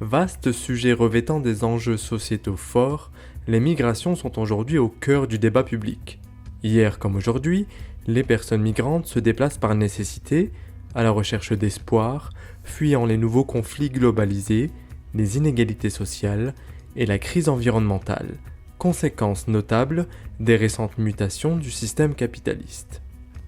Vaste sujet revêtant des enjeux sociétaux forts, les migrations sont aujourd'hui au cœur du débat public. Hier comme aujourd'hui, les personnes migrantes se déplacent par nécessité, à la recherche d'espoir, fuyant les nouveaux conflits globalisés, les inégalités sociales et la crise environnementale, conséquence notable des récentes mutations du système capitaliste.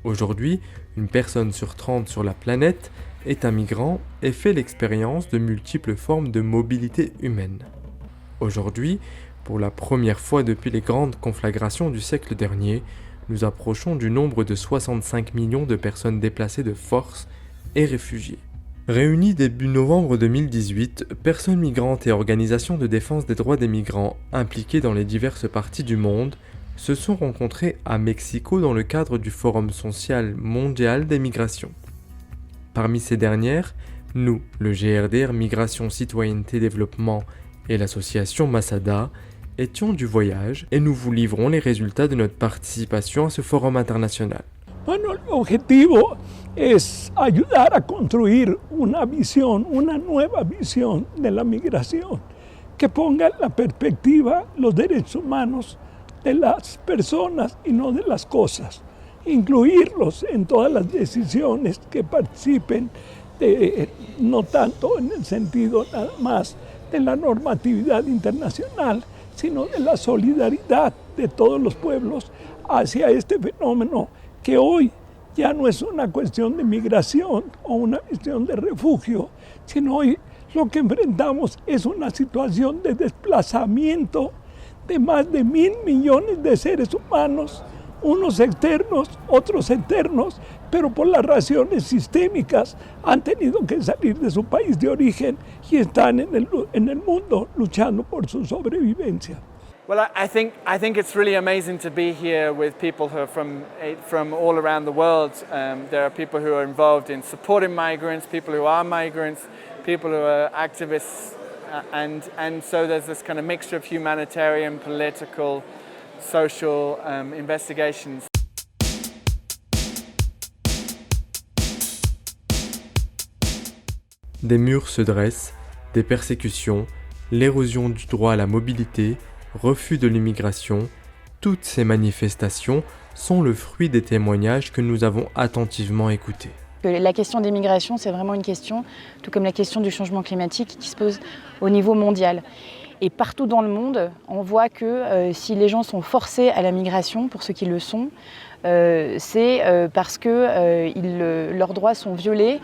Aujourd'hui, une personne sur 30 sur la planète est un migrant et fait l'expérience de multiples formes de mobilité humaine. Aujourd'hui, pour la première fois depuis les grandes conflagrations du siècle dernier, nous approchons du nombre de 65 millions de personnes déplacées de force et réfugiées. Réunis début novembre 2018, personnes migrantes et organisations de défense des droits des migrants impliquées dans les diverses parties du monde se sont rencontrés à Mexico dans le cadre du Forum social mondial des migrations. Parmi ces dernières, nous, le GRDR Migration Citoyenneté Développement et l'association Masada, étions du voyage et nous vous livrons les résultats de notre participation à ce forum international. Bueno, el objetivo es ayudar a construir una nueva visión de la migración, que ponga en la perspectiva los derechos humanos de las personas y no de las cosas. Incluirlos en todas las decisiones que participen, no tanto en el sentido nada más de la normatividad internacional, sino de la solidaridad de todos los pueblos hacia este fenómeno que hoy ya no es una cuestión de migración o una cuestión de refugio, sino hoy lo que enfrentamos es una situación de desplazamiento de más de 1.000 millones de seres humanos, unos externos, otros internos, pero por las razones sistémicas han tenido que salir de su país de origen y están en el mundo luchando por su sobrevivencia. Well, I think it's really amazing to be here with people who are from all around the world. There are people who are involved in supporting migrants, people who are migrants, people who are activists, and so there's this kind of mixture of humanitarian, political, social investigations. Des murs se dressent, des persécutions, l'érosion du droit à la mobilité, refus de l'immigration, toutes ces manifestations sont le fruit des témoignages que nous avons attentivement écoutés. La question des migrations, c'est vraiment une question, tout comme la question du changement climatique, qui se pose au niveau mondial. Et partout dans le monde, on voit que si les gens sont forcés à la migration, pour ceux qui le sont, c'est parce que leurs droits sont violés,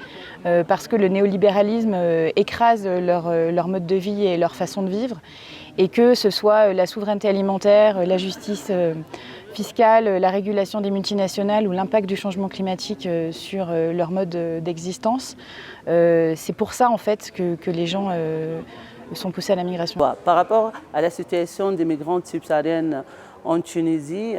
parce que le néolibéralisme écrase leur mode de vie et leur façon de vivre, et que ce soit la souveraineté alimentaire, la justice fiscale, la régulation des multinationales ou l'impact du changement climatique sur leur mode d'existence. C'est pour ça en fait que les gens sont poussés à la migration. Par rapport à la situation des migrantes subsahariennes en Tunisie,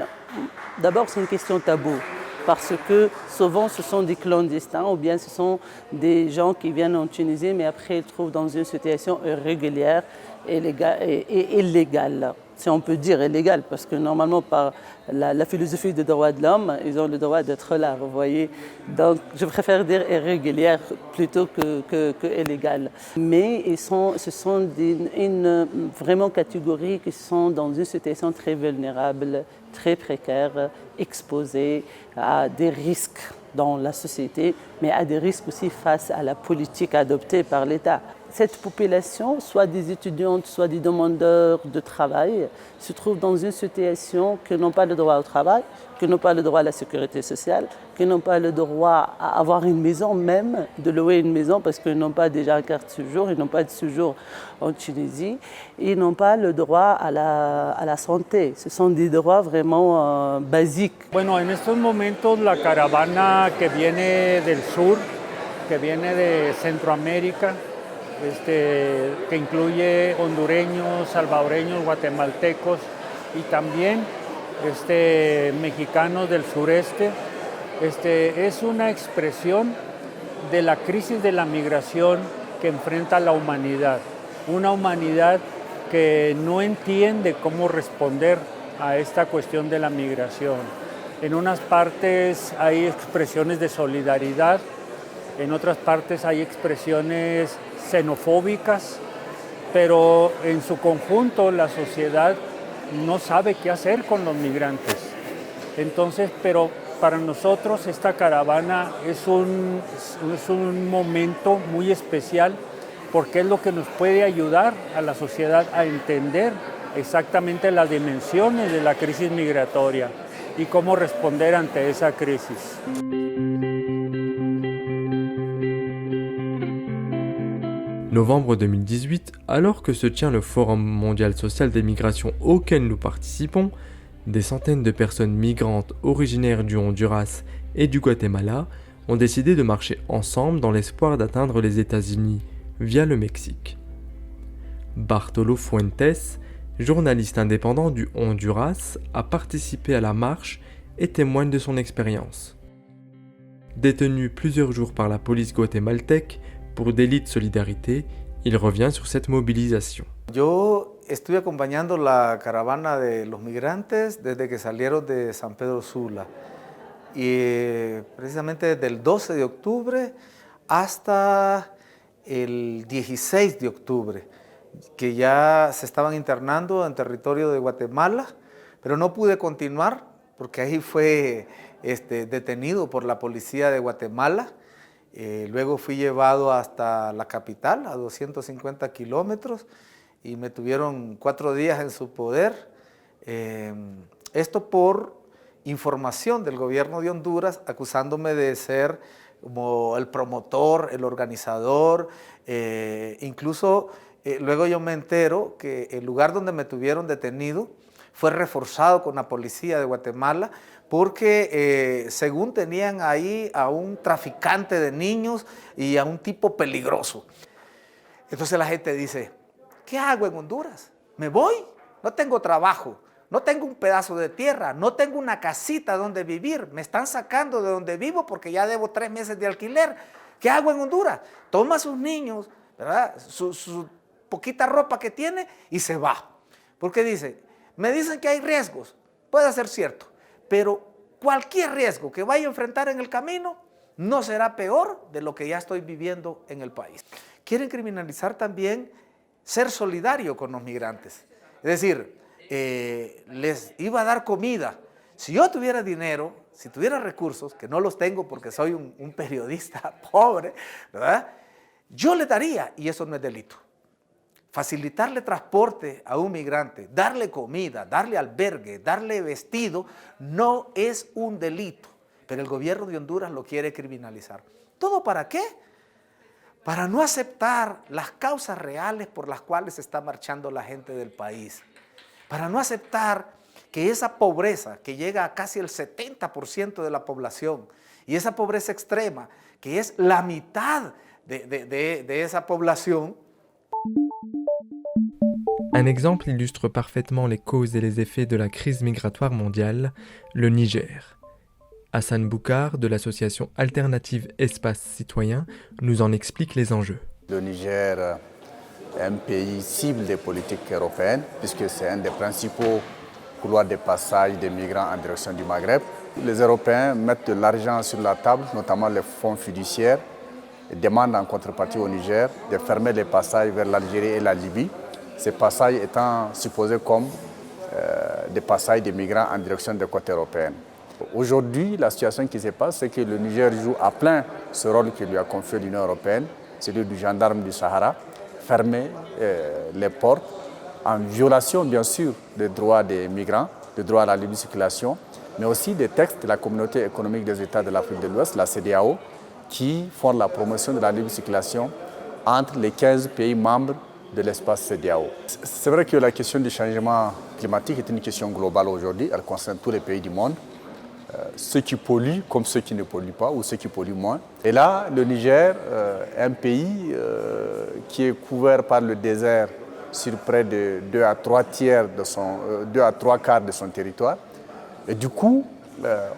d'abord c'est une question taboue, parce que souvent ce sont des clandestins ou bien ce sont des gens qui viennent en Tunisie mais après ils se trouvent dans une situation irrégulière et illégale. Si on peut dire illégale, parce que normalement par la philosophie des droits de l'homme, ils ont le droit d'être là, vous voyez. Donc je préfère dire irrégulière plutôt que illégale. Mais ce sont une vraiment catégorie qui sont dans une situation très vulnérable, très précaire, exposée à des risques dans la société, mais à des risques aussi face à la politique adoptée par l'État. Cette population, soit des étudiantes, soit des demandeurs de travail, se trouve dans une situation qu'ils n'ont pas le droit au travail, qu'ils n'ont pas le droit à la sécurité sociale, qu'ils n'ont pas le droit à avoir une maison même, de louer une maison parce qu'ils n'ont pas déjà un carte de séjour, ils n'ont pas de séjour en Tunisie, ils n'ont pas le droit à la santé. Ce sont des droits vraiment basiques. Bueno, en estos momentos la caravana que viene del sur, que viene de Centroamérica, que incluye hondureños, salvadoreños, guatemaltecos y también mexicanos del sureste, es una expresión de la crisis de la migración que enfrenta la humanidad. Una humanidad que no entiende cómo responder a esta cuestión de la migración. En unas partes hay expresiones de solidaridad, en otras partes hay expresiones xenofóbicas, pero en su conjunto la sociedad no sabe qué hacer con los migrantes. Entonces, pero para nosotros esta caravana es un momento muy especial porque es lo que nos puede ayudar a la sociedad a entender exactamente las dimensiones de la crisis migratoria y cómo responder ante esa crisis. Novembre 2018, alors que se tient le Forum mondial social des migrations auquel nous participons, des centaines de personnes migrantes originaires du Honduras et du Guatemala ont décidé de marcher ensemble dans l'espoir d'atteindre les États-Unis via le Mexique. Bartolo Fuentes, journaliste indépendant du Honduras, a participé à la marche et témoigne de son expérience. Détenu plusieurs jours par la police guatémaltèque pour délit de solidarité, il revient sur cette mobilisation. Yo estuve acompañando la caravana de los migrantes desde que salieron de San Pedro Sula y precisamente desde el 12 de octubre hasta el 16 de octubre, que ya se estaban internando en territorio de Guatemala, pero no pude continuar porque ahí fue detenido por la policía de Guatemala. Luego fui llevado hasta la capital, a 250 kilómetros, y me tuvieron 4 días en su poder. Esto por información del gobierno de Honduras, acusándome de ser como el promotor, el organizador. Incluso luego yo me entero que el lugar donde me tuvieron detenido fue reforzado con la policía de Guatemala porque según tenían ahí a un traficante de niños y a un tipo peligroso. Entonces la gente dice, ¿qué hago en Honduras? ¿Me voy? No tengo trabajo, no tengo un pedazo de tierra, no tengo una casita donde vivir, me están sacando de donde vivo porque ya debo 3 meses de alquiler. ¿Qué hago en Honduras? Toma a sus niños, ¿verdad? Su poquita ropa que tiene y se va. Porque dice, me dicen que hay riesgos, puede ser cierto, pero cualquier riesgo que vaya a enfrentar en el camino no será peor de lo que ya estoy viviendo en el país. Quieren criminalizar también ser solidario con los migrantes. Es decir, les iba a dar comida. Si yo tuviera dinero, si tuviera recursos, que no los tengo porque soy un periodista pobre, ¿verdad? Yo le daría, y eso no es delito. Facilitarle transporte a un migrante, darle comida, darle albergue, darle vestido, no es un delito. Pero el gobierno de Honduras lo quiere criminalizar. ¿Todo para qué? Para no aceptar las causas reales por las cuales está marchando la gente del país. Para no aceptar que esa pobreza que llega a casi el 70% de la población y esa pobreza extrema, que es la mitad de esa población. Un exemple illustre parfaitement les causes et les effets de la crise migratoire mondiale, le Niger. Hassan Boukar, de l'association alternative Espace Citoyen, nous en explique les enjeux. Le Niger est un pays cible des politiques européennes, puisque c'est un des principaux couloirs de passage des migrants en direction du Maghreb. Les Européens mettent de l'argent sur la table, notamment les fonds fiduciaires, et demandent en contrepartie au Niger de fermer les passages vers l'Algérie et la Libye, ces passages étant supposés comme des passages de migrants en direction des côtes européennes. Aujourd'hui, la situation qui se passe, c'est que le Niger joue à plein ce rôle que lui a confié l'Union européenne, celui du gendarme du Sahara, fermer les portes en violation, bien sûr, des droits des migrants, des droits à la libre circulation, mais aussi des textes de la Communauté économique des États de l'Afrique de l'Ouest, la CEDEAO, qui font la promotion de la libre circulation entre les 15 pays membres de l'espace CEDEAO. C'est vrai que la question du changement climatique est une question globale aujourd'hui, elle concerne tous les pays du monde, ceux qui polluent comme ceux qui ne polluent pas ou ceux qui polluent moins. Et là, le Niger est un pays qui est couvert par le désert sur près de 2 à 3 quarts de son territoire. Et du coup,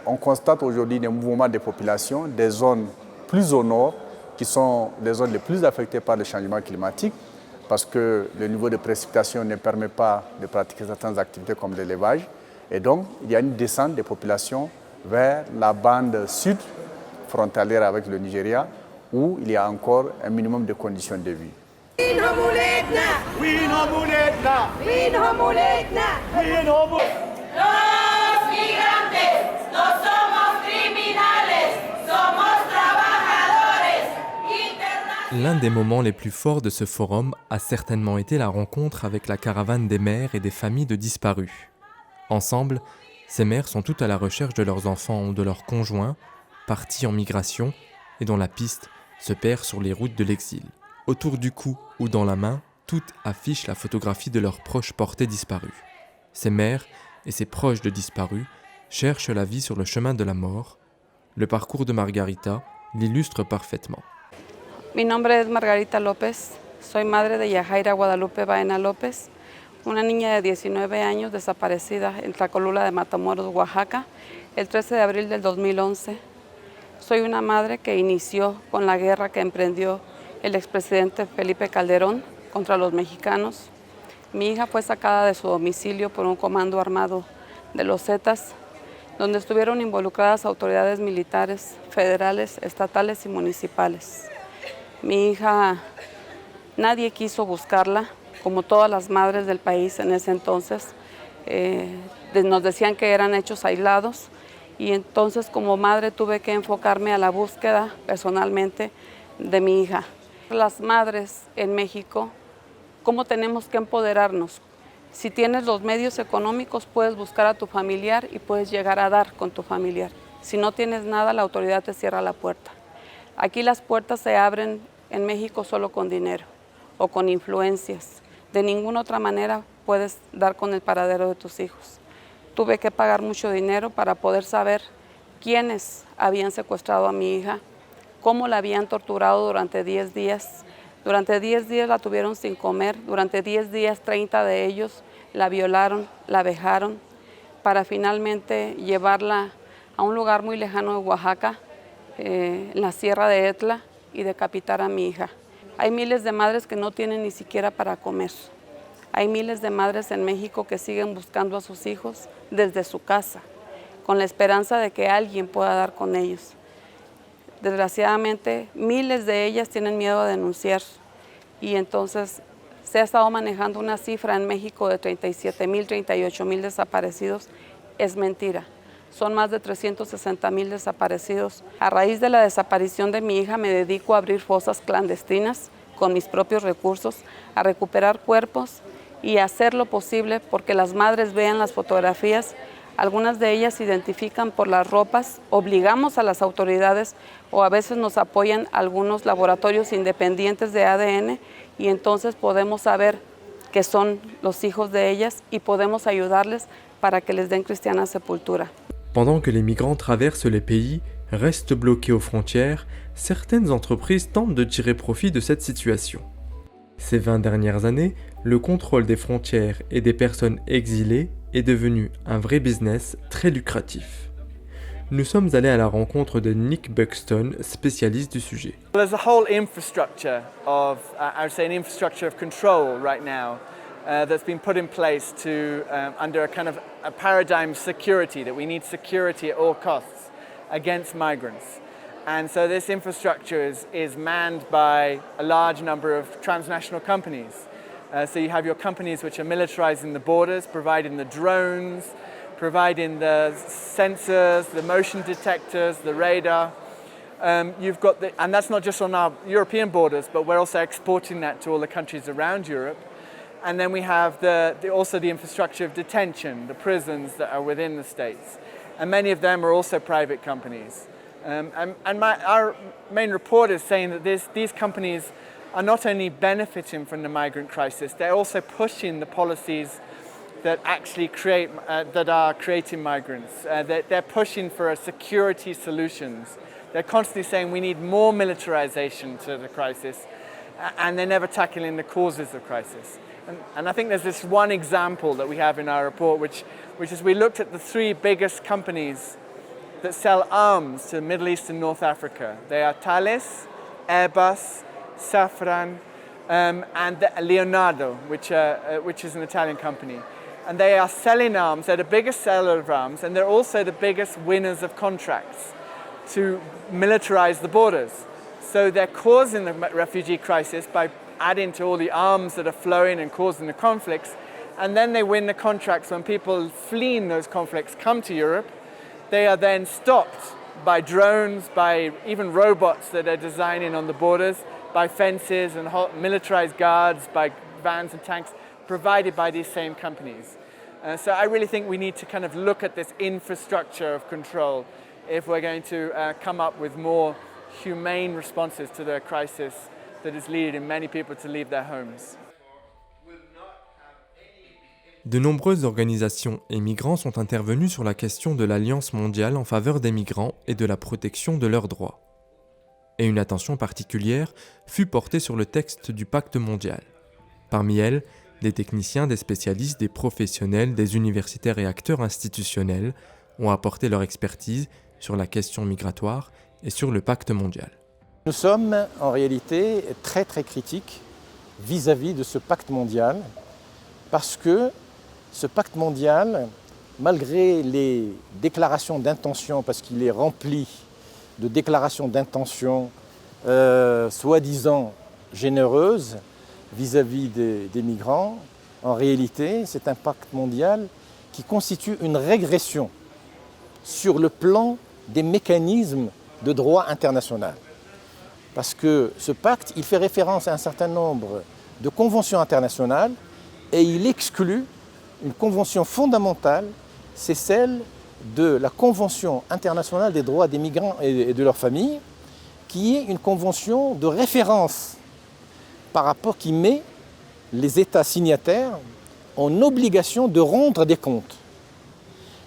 on constate aujourd'hui des mouvements de population des zones plus au nord qui sont les zones les plus affectées par le changement climatique parce que le niveau de précipitation ne permet pas de pratiquer certaines activités comme l'élevage. Et donc, il y a une descente des populations vers la bande sud frontalière avec le Nigeria où il y a encore un minimum de conditions de vie. L'un des moments les plus forts de ce forum a certainement été la rencontre avec la caravane des mères et des familles de disparus. Ensemble, ces mères sont toutes à la recherche de leurs enfants ou de leurs conjoints, partis en migration et dont la piste se perd sur les routes de l'exil. Autour du cou ou dans la main, toutes affichent la photographie de leurs proches portés disparus. Ces mères et ces proches de disparus cherchent la vie sur le chemin de la mort. Le parcours de Margarita l'illustre parfaitement. Mi nombre es Margarita López, soy madre de Yajaira Guadalupe Baena López, una niña de 19 años desaparecida en Tlacolula de Matamoros, Oaxaca, el 13 de abril del 2011. Soy una madre que inició con la guerra que emprendió el expresidente Felipe Calderón contra los mexicanos. Mi hija fue sacada de su domicilio por un comando armado de los Zetas, donde estuvieron involucradas autoridades militares, federales, estatales y municipales. Mi hija, nadie quiso buscarla, como todas las madres del país en ese entonces. Nos decían que eran hechos aislados y entonces como madre tuve que enfocarme a la búsqueda personalmente de mi hija. Las madres en México, ¿cómo tenemos que empoderarnos? Si tienes los medios económicos, puedes buscar a tu familiar y puedes llegar a dar con tu familiar. Si no tienes nada, la autoridad te cierra la puerta. Aquí las puertas se abren en México solo con dinero o con influencias. De ninguna otra manera puedes dar con el paradero de tus hijos. Tuve que pagar mucho dinero para poder saber quiénes habían secuestrado a mi hija, cómo la habían torturado durante 10 días. Durante 10 días la tuvieron sin comer, durante 10 días 30 de ellos la violaron, la vejaron, para finalmente llevarla a un lugar muy lejano de Oaxaca, en la Sierra de Etla, y decapitar a mi hija. Hay miles de madres que no tienen ni siquiera para comer. Hay miles de madres en México que siguen buscando a sus hijos desde su casa, con la esperanza de que alguien pueda dar con ellos. Desgraciadamente, miles de ellas tienen miedo a denunciar y entonces se ha estado manejando una cifra en México de 37,000, 38,000 desaparecidos. Es mentira. Son más de 360,000 desaparecidos. A raíz de la desaparición de mi hija me dedico a abrir fosas clandestinas con mis propios recursos, a recuperar cuerpos y a hacer lo posible porque las madres vean las fotografías. Algunas de ellas se identifican por las ropas, obligamos a las autoridades o a veces nos apoyan algunos laboratorios independientes de ADN y entonces podemos saber que son los hijos de ellas y podemos ayudarles para que les den cristiana sepultura. Pendant que les migrants traversent les pays, restent bloqués aux frontières, certaines entreprises tentent de tirer profit de cette situation. Ces 20 dernières années, le contrôle des frontières et des personnes exilées est devenu un vrai business très lucratif. Nous sommes allés à la rencontre de Nick Buxton, spécialiste du sujet. There's a whole infrastructure of, I would say, an infrastructure of control right now. That's been put in place to under a kind of a paradigm of security, that we need security at all costs against migrants. And so this infrastructure is manned by a large number of transnational companies. So you have your companies which are militarizing the borders, providing the drones, providing the sensors, the motion detectors, the radar. You've got and that's not just on our European borders, but we're also exporting that to all the countries around Europe. And then we have also the infrastructure of detention, the prisons that are within the states. And many of them are also private companies. Our main report is saying that these companies are not only benefiting from the migrant crisis, they're also pushing the policies that actually that are creating migrants. They're pushing for security solutions. They're constantly saying we need more militarization to the crisis, and they're never tackling the causes of crisis. And I think there's this one example that we have in our report, which is we looked at the 3 biggest companies that sell arms to Middle East and North Africa. They are Thales, Airbus, Safran, and Leonardo, which is an Italian company. And they are selling arms. They're the biggest seller of arms, and they're also the biggest winners of contracts to militarize the borders. So they're causing the refugee crisis by adding to all the arms that are flowing and causing the conflicts. And then they win the contracts when people fleeing those conflicts come to Europe. They are then stopped by drones, by even robots that are designing on the borders, by fences and militarized guards, by vans and tanks provided by these same companies. So I really think we need to kind of look at this infrastructure of control if we're going to come up with more humane responses to the crisis that is leading many people to leave their homes. De nombreuses organisations et migrants sont intervenus sur la question de l'Alliance mondiale en faveur des migrants et de la protection de leurs droits. Et une attention particulière fut portée sur le texte du pacte mondial. Parmi elles, des techniciens, des spécialistes, des professionnels, des universitaires et acteurs institutionnels ont apporté leur expertise sur la question migratoire et sur le pacte mondial. Nous sommes en réalité très critiques vis-à-vis de ce pacte mondial parce que ce pacte mondial, malgré les déclarations d'intention, parce qu'il est rempli de déclarations d'intention soi-disant généreuses vis-à-vis des migrants, en réalité, c'est un pacte mondial qui constitue une régression sur le plan des mécanismes de droit international. Parce que ce pacte, il fait référence à un certain nombre de conventions internationales et il exclut une convention fondamentale, c'est celle de la Convention internationale des droits des migrants et de leurs familles, qui est une convention de référence par rapport qui met les États signataires en obligation de rendre des comptes.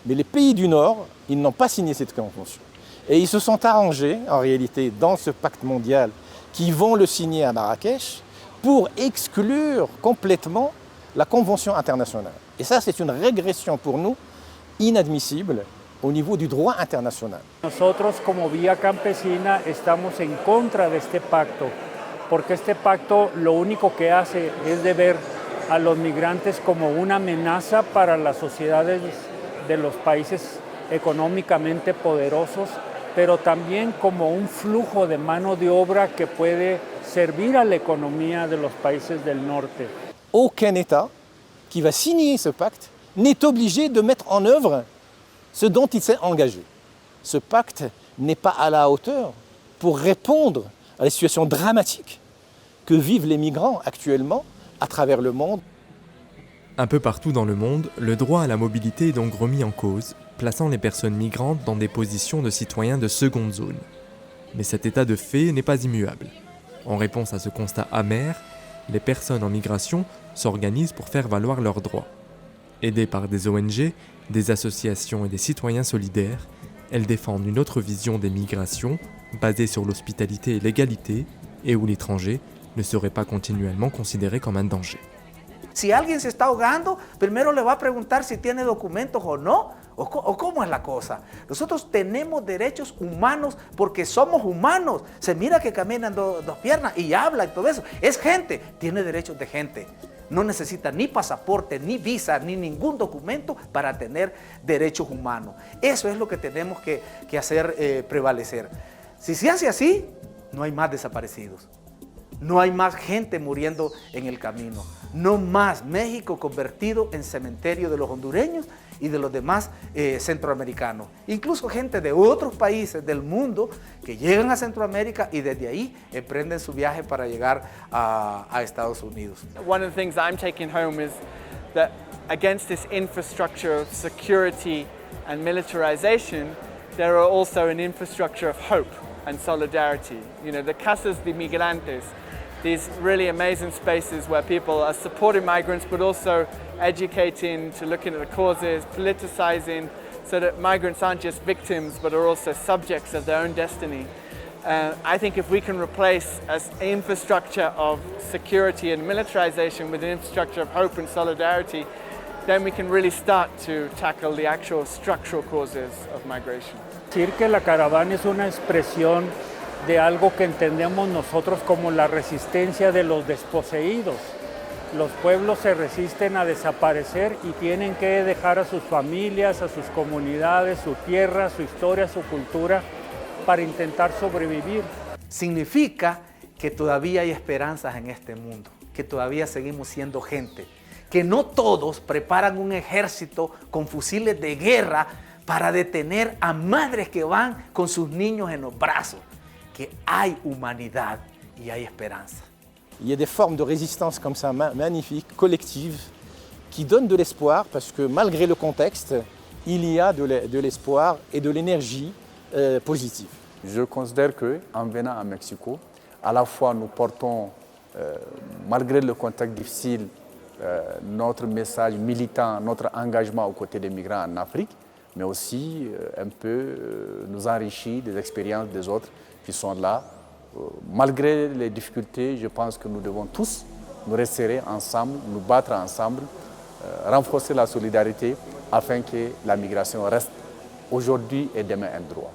Mais les pays du Nord, ils n'ont pas signé cette convention. Et ils se sont arrangés, en réalité, dans ce pacte mondial, qui vont le signer à Marrakech, pour exclure complètement la Convention internationale. Et ça, c'est une régression pour nous inadmissible au niveau du droit international. Nosotros, como Vía Campesina, estamos en contra de este pacto, porque este pacto lo único que hace es de ver a los migrantes como una amenaza para las sociedades de los países económicamente poderosos, pero también como un flujo de mano de obra que puede servir a la economía de los países del norte. Aucun État qui va signer ce pacte n'est obligé de mettre en œuvre ce dont il s'est engagé. Ce pacte n'est pas à la hauteur pour répondre à la situation dramatique que vivent les migrants actuellement à travers le monde. Un peu partout dans le monde, le droit à la mobilité est donc remis en cause, plaçant les personnes migrantes dans des positions de citoyens de seconde zone. Mais cet état de fait n'est pas immuable. En réponse à ce constat amer, les personnes en migration s'organisent pour faire valoir leurs droits. Aidées par des ONG, des associations et des citoyens solidaires, elles défendent une autre vision des migrations basée sur l'hospitalité et l'égalité et où l'étranger ne serait pas continuellement considéré comme un danger. Si alguien se está ahogando, primero le va a preguntar si tiene documentos o no, o cómo es la cosa. Nosotros tenemos derechos humanos porque somos humanos. Se mira que caminan dos piernas y habla y todo eso. Es gente, tiene derechos de gente. No necesita ni pasaporte, ni visa, ni ningún documento para tener derechos humanos. Eso es lo que tenemos que hacer prevalecer. Si se hace así, no hay más desaparecidos. No hay más gente muriendo en el camino. No más México convertido en cementerio de los hondureños y de los demás centroamericanos. Incluso gente de otros países del mundo que llegan a Centroamérica y desde ahí emprenden su viaje para llegar a Estados Unidos. One of the things I'm taking home is that against this infrastructure of security and militarization, there are also an infrastructure of hope and solidarity. You know, the Casas de Migrantes, these really amazing spaces where people are supporting migrants but also educating, to looking at the causes, politicizing, so that migrants aren't just victims but are also subjects of their own destiny. I think if we can replace an infrastructure of security and militarization with an infrastructure of hope and solidarity, then we can really start to tackle the actual structural causes of migration. Decir que la caravana es una expresión de algo que entendemos nosotros como la resistencia de los desposeídos. Los pueblos se resisten a desaparecer y tienen que dejar a sus familias, a sus comunidades, su tierra, su historia, su cultura para intentar sobrevivir. Significa que todavía hay esperanzas en este mundo, que todavía seguimos siendo gente, que no todos preparan un ejército con fusiles de guerra para detener a madres que van con sus niños en los brazos, que hay humanidad y hay esperanza. Il y a des formes de résistance comme ça, magnifiques, collectives, qui donnent de l'espoir parce que malgré le contexte, il y a de l'espoir et de l'énergie positive. Je considère qu'en venant à Mexico, à la fois nous portons, malgré le contexte difficile, notre message militant, notre engagement aux côtés des migrants en Afrique, mais aussi un peu nous enrichir des expériences des autres qui sont là. Malgré les difficultés, je pense que nous devons tous nous resserrer ensemble, nous battre ensemble, renforcer la solidarité afin que la migration reste aujourd'hui et demain un droit.